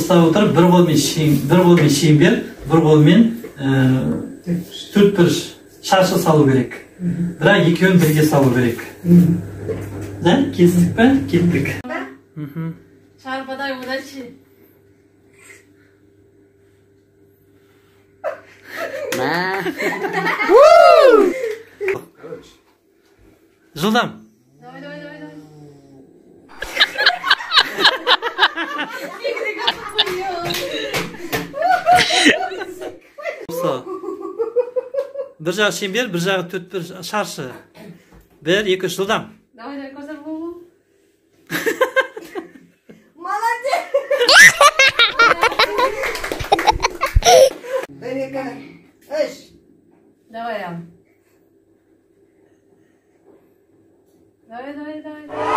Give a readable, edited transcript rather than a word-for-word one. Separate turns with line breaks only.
ұстап отырып, бір қолмен шеңбер, бір қолмен төртбұрыш шаршы салу керек. Бірақ екеуін бірге салу керек. Да, келістік пе? Кеттік.
Шарпадай удачи.
Жылдам.
Давай.
Bir жағы шеңбер, bir жағы төртбір шаршы. 1, 2, жылдам.
Давай, көзір бол.
Молодец!
Давай, Давай.